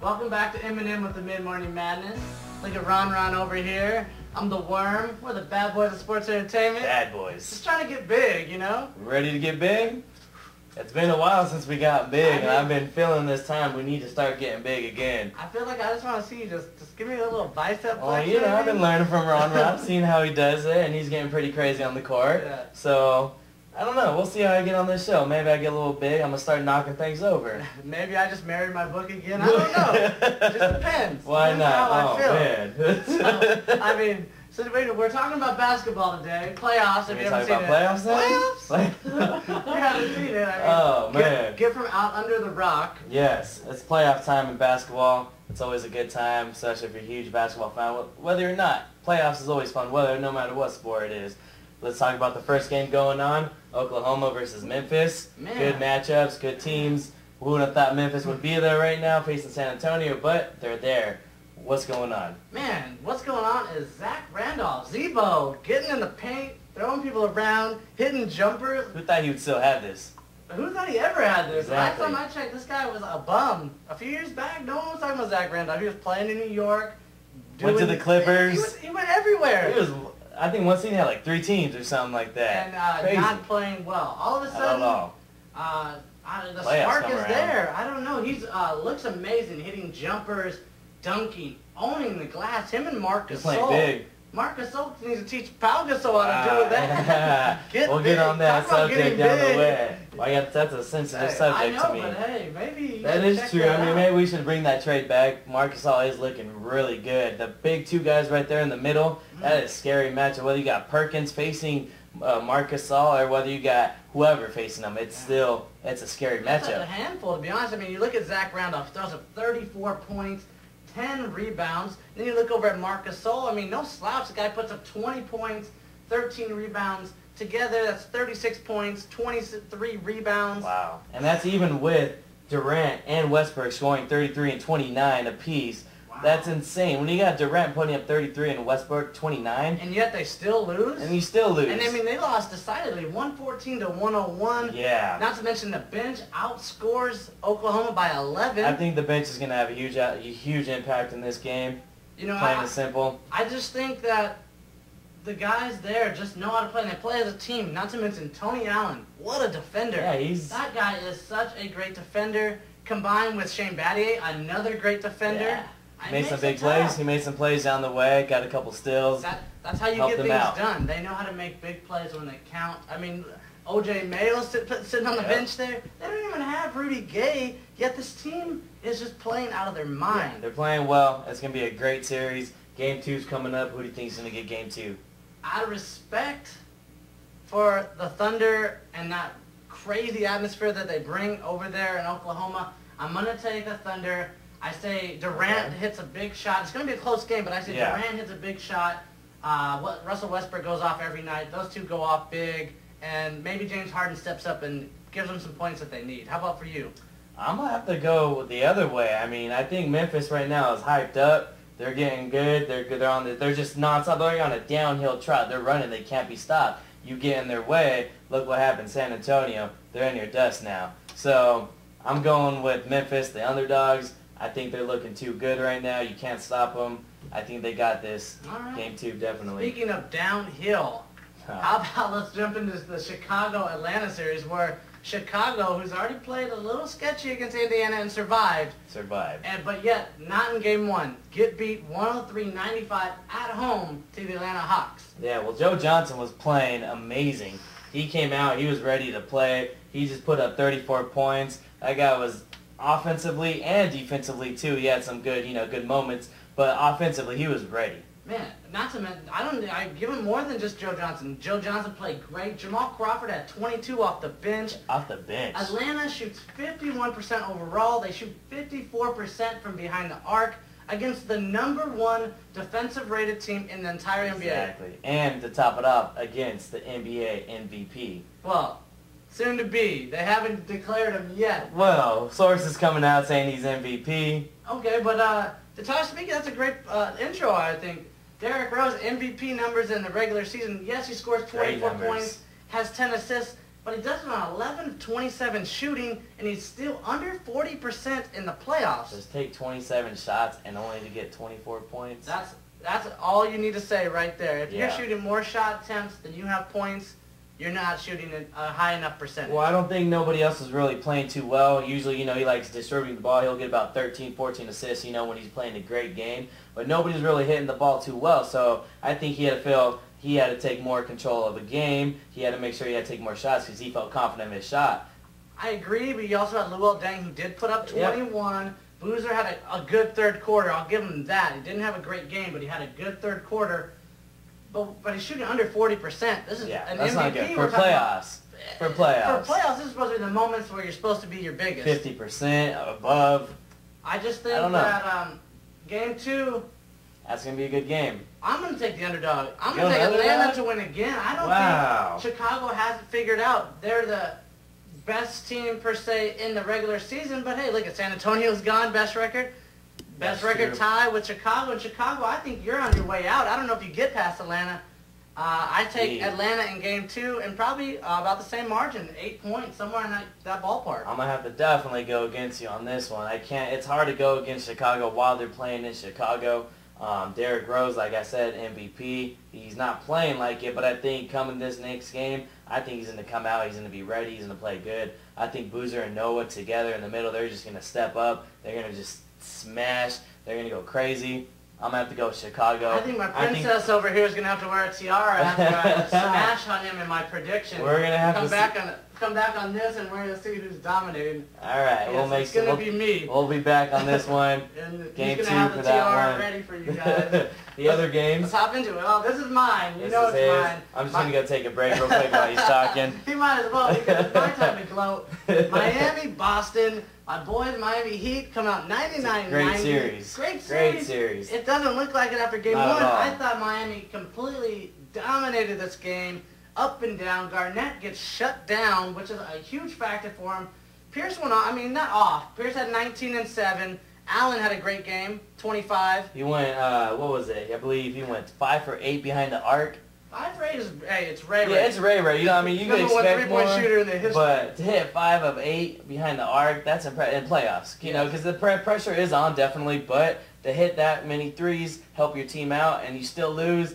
Welcome back to M&M with the Mid-Morning Madness. Look at Ron over here. I'm the Worm. We're the bad boys of sports entertainment. Bad boys. Just trying to get big, you know? Ready to get big? It's been a while since we got big, and I've been feeling this time we need to start getting big again. I feel like I just want to see you just give me a little bicep flex. Oh, you know, I've been learning from Ron. I've seen how he does it, and he's getting pretty crazy on the court. Yeah. So, I don't know. We'll see how I get on this show. Maybe I get a little big. I'm going to start knocking things over. Maybe I just married my book again. I don't know. It just depends. Why not? How I feel. Man. So, I mean, we're talking about basketball today. Playoffs. If you haven't seen it. Playoffs then? Playoffs? You haven't seen it. I mean, oh, man. Get from out under the rock. Yes. It's playoff time in basketball. It's always a good time, especially if you're a huge basketball fan. Whether or not, playoffs is always fun, no matter what sport it is. Let's talk about the first game going on, Oklahoma versus Memphis. Man. Good matchups, good teams. Who would have thought Memphis would be there right now facing San Antonio, but they're there. What's going on? Man, what's going on is Zach Randolph, Zebo, getting in the paint, throwing people around, hitting jumpers. Who thought he would still have this? Who thought he ever had this? Exactly. Last time I checked, this guy was a bum. A few years back, no one was talking about Zach Randolph. He was playing in New York. Went to the Clippers. He went everywhere. I think one season he had like 3 teams or something like that. And not playing well. All of a sudden, the spark is there. I don't know. He's looks amazing, hitting jumpers, dunking, owning the glass. Him and Marc Gasol. Playing big. Marc Gasol needs to teach Pau Gasol how to do that. We'll get on that subject down the way. Well, that's a sensitive subject to me. I know, but hey, maybe that is true. I mean, maybe we should bring that trade back. Marc Gasol is looking really good. The big 2 guys right there in the middle, that is a scary matchup. Whether you got Perkins facing Marc Gasol or whether you got whoever facing them, it's a scary matchup. It's a handful, to be honest. I mean, you look at Zach Randolph, throws up 34 points. 10 rebounds. Then you look over at Marc Gasol. I mean, no slouch. The guy puts up 20 points, 13 rebounds. Together, that's 36 points, 23 rebounds. Wow. And that's even with Durant and Westbrook scoring 33 and 29 apiece. Wow. That's insane. When you got Durant putting up 33 and Westbrook 29. And yet they still lose. And you still lose. And I mean, they lost decidedly, 114 to 101. Yeah. Not to mention the bench outscores Oklahoma by 11. I think the bench is going to have a huge impact in this game. You know, plain and simple. I just think that the guys there just know how to play, and they play as a team. Not to mention Tony Allen. What a defender. Yeah, that guy is such a great defender. Combined with Shane Battier, another great defender. Yeah. He made some big plays. He made some plays down the way. Got a couple steals. That's how you get things done. They know how to make big plays when they count. I mean, O.J. Mayo sitting on the bench there. They don't even have Rudy Gay, yet this team is just playing out of their mind. Yeah, they're playing well. It's going to be a great series. Game 2's coming up. Who do you think is going to get Game 2? Out of respect for the Thunder and that crazy atmosphere that they bring over there in Oklahoma, I'm going to take the Thunder. I say Durant hits a big shot. It's going to be a close game, but I say Durant hits a big shot. Russell Westbrook goes off every night. Those 2 go off big. And maybe James Harden steps up and gives them some points that they need. How about for you? I'm going to have to go the other way. I mean, I think Memphis right now is hyped up. They're getting good. They're just nonstop. They're on a downhill trot. They're running. They can't be stopped. You get in their way. Look what happened. San Antonio. They're in your dust now. So I'm going with Memphis, the underdogs. I think they're looking too good right now. You can't stop them. I think they got this. All right. Game 2, definitely. Speaking of downhill, how about let's jump into the Chicago-Atlanta series where Chicago, who's already played a little sketchy against Indiana and survived. But yet, not in Game 1. Get beat 103-95 at home to the Atlanta Hawks. Yeah, well, Joe Johnson was playing amazing. He came out. He was ready to play. He just put up 34 points. That guy was offensively and defensively, too. He had some good moments. But offensively, he was ready. Man, not to mention, I give him more than just Joe Johnson. Joe Johnson played great. Jamal Crawford had 22 off the bench. Off the bench. Atlanta shoots 51% overall. They shoot 54% from behind the arc against the #1 defensive rated team in the entire NBA. Exactly. And to top it off, against the NBA MVP. Well, soon to be. They haven't declared him yet. Well, sources coming out saying he's MVP. Okay, but to talk speaking, that's a great intro, I think. Derrick Rose, MVP numbers in the regular season. Yes, he scores 24 points, has 10 assists. but he does it on 11 of 27 shooting, and he's still under 40% in the playoffs. Just take 27 shots and only to get 24 points. That's all you need to say right there. If you're Yeah. shooting more shot attempts than you have points, you're not shooting a high enough percentage. Well, I don't think nobody else is really playing too well. Usually, he likes distributing the ball. He'll get about 13, 14 assists, when he's playing a great game. But nobody's really hitting the ball too well. So I think he had to feel he had to take more control of the game. He had to make sure he had to take more shots because he felt confident in his shot. I agree, but you also had Luol Deng, who did put up 21. Yep. Boozer had a good third quarter. I'll give him that. He didn't have a great game, but he had a good third quarter. But he's shooting under 40%. This is an that's MVP. not good. For playoffs. For playoffs, this is supposed to be the moments where you're supposed to be your biggest. 50% above. I just think that game 2. That's going to be a good game. I'm going to take the underdog. I'm going to take Atlanta to win again. I don't think Chicago has it figured out. They're the best team, per se, in the regular season. But, hey, look at San Antonio's gone, best record. Best record tie with Chicago. And Chicago, I think you're on your way out. I don't know if you get past Atlanta. I take Atlanta in game 2 and probably about the same margin, 8 points, somewhere in that ballpark. I'm going to have to definitely go against you on this one. It's hard to go against Chicago while they're playing in Chicago. Derrick Rose, like I said, MVP. He's not playing like it, but I think coming this next game, I think he's going to come out. He's going to be ready. He's going to play good. I think Boozer and Noah together in the middle, they're just going to step up. They're going to just smash. They're going to go crazy. I'm going to have to go with Chicago. I think my princess over here is going to have to wear a tiara after I smash on him in my prediction. We're going to have to come back on this, and we're going to see who's dominating. All right. Yes, it's going to be me. We'll be back on this one. And game 2 he's going to have for the that tiara one. ready for you guys. The other games. Let's hop into it. Oh, this is mine. You this know is it's his. mine. I'm just going to go take a break real quick while he's talking. He might as well, because it's my time to gloat. Miami, Boston. My boys, Miami Heat, come out 99-90. Great series. Great series. It doesn't look like it after game Not 1. at all. I thought Miami completely dominated this game, up and down. Garnett gets shut down, which is a huge factor for him. Pierce went off. I mean, not off. Pierce had 19 and 7. Allen had a great game, 25. He went, what was it? I believe he went 5 for 8 behind the arc. 5 for 8 is, hey, it's Ray Ray. Yeah, it's Ray Ray. You could expect more. Shooter in the history. But to hit 5 of 8 behind the arc, that's impressive in playoffs. Because the pressure is on, definitely. But to hit that many threes, help your team out, and you still lose,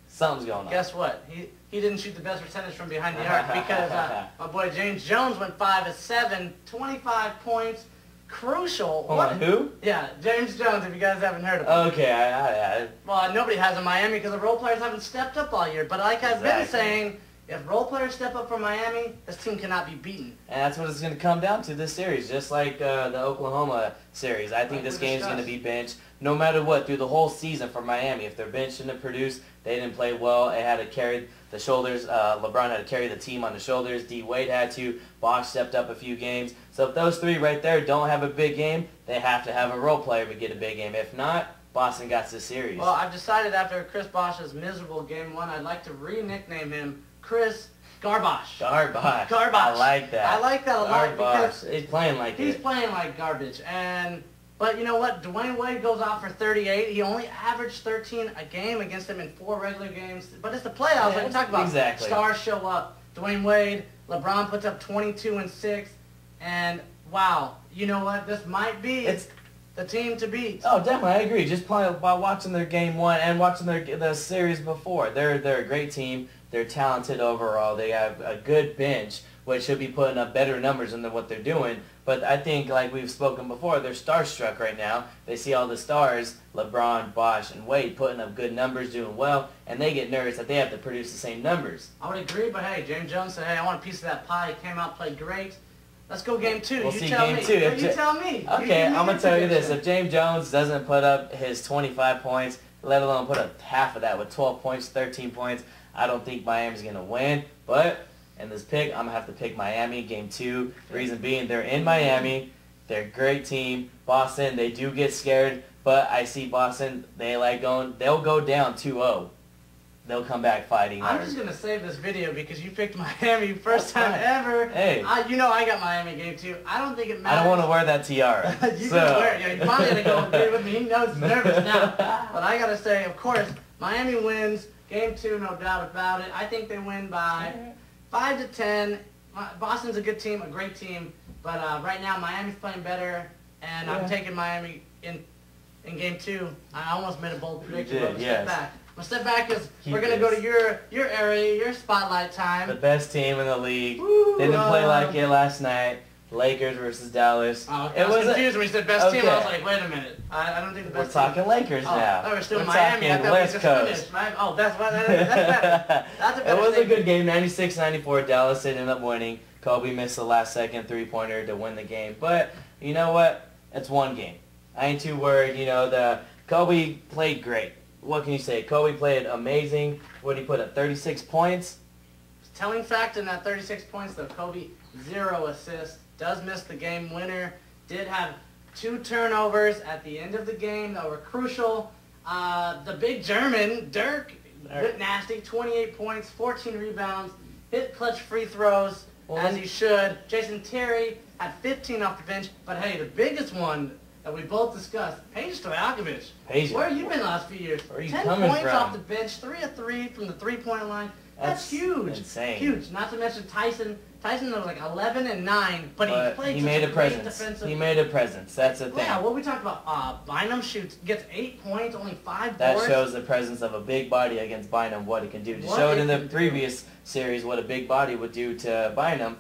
something's going on. Guess what? He didn't shoot the best percentage from behind the arc because my boy James Jones went 5 of 7, 25 points. Crucial. Hold on, who? Yeah, James Jones, if you guys haven't heard of him. Okay, Well, nobody has in Miami because the role players haven't stepped up all year. But like I've been saying, if role players step up for Miami, this team cannot be beaten. And that's what it's going to come down to this series, just like the Oklahoma series. I think this game's going to be benched no matter what through the whole season for Miami. If their bench didn't produce, they didn't play well. It had to carry the shoulders. LeBron had to carry the team on the shoulders. D. Wade had to. Bosh stepped up a few games. So if those three right there don't have a big game, they have to have a role player to get a big game. If not, Boston got this series. Well, I've decided after Chris Bosh's miserable game 1, I'd like to re-nickname him Chris Garbosh. Garbosh. I like that. I like that a lot because he's playing like he's playing like garbage. But you know what? Dwayne Wade goes off for 38. He only averaged 13 a game against him in 4 regular games. But it's the playoffs, like we talked about. Exactly. Stars show up. Dwayne Wade, LeBron puts up 22 and 6. And wow, you know what? This might be the team to beat. Oh, definitely, I agree. Just by watching their game 1 and watching the series before, they're a great team. They're talented overall. They have a good bench, which should be putting up better numbers than what they're doing. But I think, like we've spoken before, they're starstruck right now. They see all the stars, LeBron, Bosh, and Wade, putting up good numbers, doing well, and they get nervous that they have to produce the same numbers. I would agree, but hey, James Jones said, hey, I want a piece of that pie. He came out, played great. Let's go game 2. We'll you see tell game me. 2. You tell me. Okay, I'm going to tell you this. If James Jones doesn't put up his 25 points, let alone put up half of that with 12 points, 13 points, I don't think Miami's going to win. But in this pick, I'm going to have to pick Miami game 2. Reason being, they're in Miami. They're a great team. Boston, they do get scared, but I see Boston, they'll go down 2-0. They'll come back fighting. I'm just going to save this video because you picked Miami first time ever. Hey. You know I got Miami game 2. I don't think it matters. I don't want to wear that tiara. You can wear it. Yeah, you finally got to go agree with me. He knows he's nervous now. But I got to say, of course, Miami wins game 2, no doubt about it. I think they win by 5 to 10 Boston's a good team, a great team, but right now Miami's playing better, and I'm taking Miami in Game 2. I almost made a bold prediction, but step back. My step back is we're gonna go to your area, your spotlight time. The best team in the league. Woo, Didn't play like it last night. Lakers versus Dallas. Oh, okay. I was confused when you said best team. I was like, wait a minute. I don't think the best team. We're talking Lakers now. Oh, we're still Miami. I thought West we just Coast. finished. Oh, that's better. That's a better It was a good game. 96-94. Dallas ended up winning. Kobe missed the last second three-pointer to win the game. But you know what? It's one game. I ain't too worried. You know, Kobe played great. What can you say? Kobe played amazing. What did he put up? 36 points? Telling fact in that 36 points, though, Kobe, 0 assists. Does miss the game winner. Did have 2 turnovers at the end of the game that were crucial. The big German, Dirk, a bit nasty. 28 points, 14 rebounds. Hit clutch free throws, as he should. Jason Terry had 15 off the bench. But hey, the biggest one that we both discussed, Peja Stojakovic. Where have you been the last few years? Where are you 10 coming points from? Off the bench, 3 of 3 from the three-point line. That's huge. Insane. Huge. Not to mention Tyson. Tyson was like 11 and 9, but he played he made a presence. Defensive. He made a presence. That's the thing. Yeah, what we talked about. Bynum gets 8 points, only 5 that boards. That shows the presence of a big body against Bynum, what it can do. Just showed in the previous series what a big body would do to Bynum.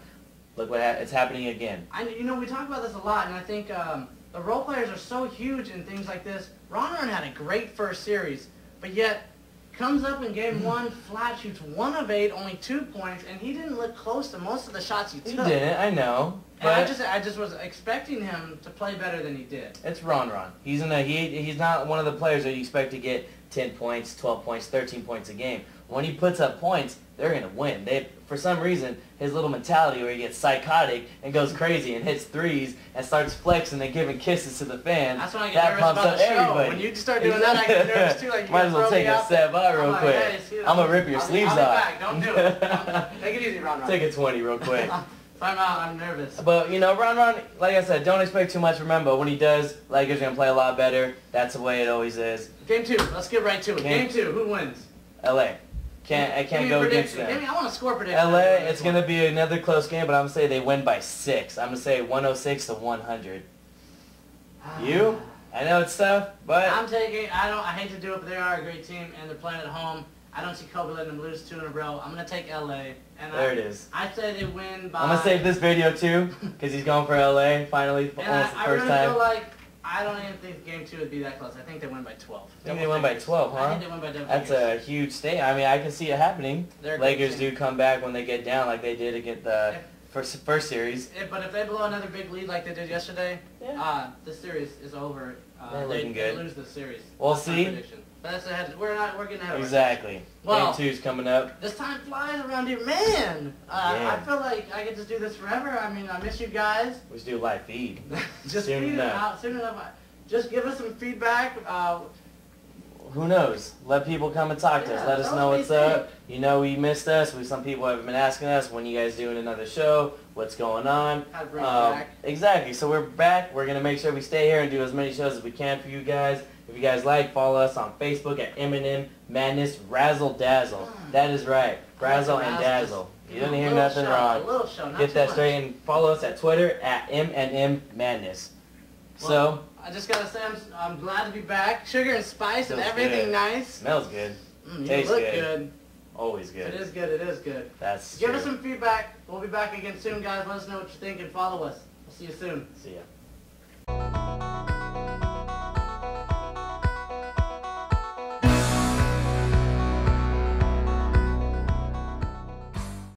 Look what it's happening again. You know, we talk about this a lot, and I think the role players are so huge in things like this. Ron had a great first series, but yet comes up in game 1, flat shoots 1 of 8, only 2 points, and he didn't look close to most of the shots he took. He didn't, I know. But I just was expecting him to play better than he did. It's Ron. He's not one of the players that you expect to get 10 points, 12 points, 13 points a game. When he puts up points, they're going to win. For some reason, his little mentality where he gets psychotic and goes crazy and hits threes and starts flexing and giving kisses to the fans. That's when I get nervous about the show. Everybody. When you start doing that, I get nervous too. Like, you might as well take a step out real quick. Hey, I'm going to rip your sleeves off. Back. Don't do it. Take it easy, Ron. Take a 20 real quick. If I'm out, I'm nervous. But, you know, Ron, like I said, don't expect too much from him. But when he does, Lakers are going to play a lot better. That's the way it always is. Game 2. Let's get right to it. Game 2. Who wins? L.A. I can't go against them. I want to score prediction. LA, it's going to be another close game, but I'm going to say they win by 6. I'm going to say 106-100. You? I know it's tough, but I'm taking. I hate to do it, but they are a great team, and they're playing at home. I don't see Kobe letting them lose 2 in a row. I'm going to take LA. And there it is. I say they win by. I'm going to save this video too, because he's going for LA finally, almost the first time. I really feel like I don't even think game 2 would be that close. I think they win by 12. I think they win by 12, huh? I think they win by double That's figures. a huge state. I mean, I can see it happening. Lakers do come back when they get down like they did against the first series. But if they blow another big lead like they did yesterday, the series is over. They're looking good. They lose the series. We'll see. But that's ahead. We're getting ahead of Exactly. Well, game 2's coming up. This time flies around here, man. I feel like I could just do this forever. I mean, I miss you guys. We should do a live feed. Just feed it out soon enough. Just give us some feedback. Who knows? Let people come and talk to us. Let us know what's up. You know, we missed us. Some people have been asking us, when you guys doing another show? What's going on? How to bring it back. Exactly. So we're back. We're going to make sure we stay here and do as many shows as we can for you guys. If you guys like, follow us on Facebook at M&M Madness Razzle Dazzle. That is right. Razzle and Dazzle. You didn't hear nothing wrong. Get that straight, and follow us at Twitter at M&M Madness. So I just gotta say, I'm glad to be back. Sugar and spice and everything good. Nice. Smells good. Tastes good. Always good. It is good. It is good. That's Give us some feedback. We'll be back again soon, guys. Let us know what you think and follow us. We'll see you soon. See ya.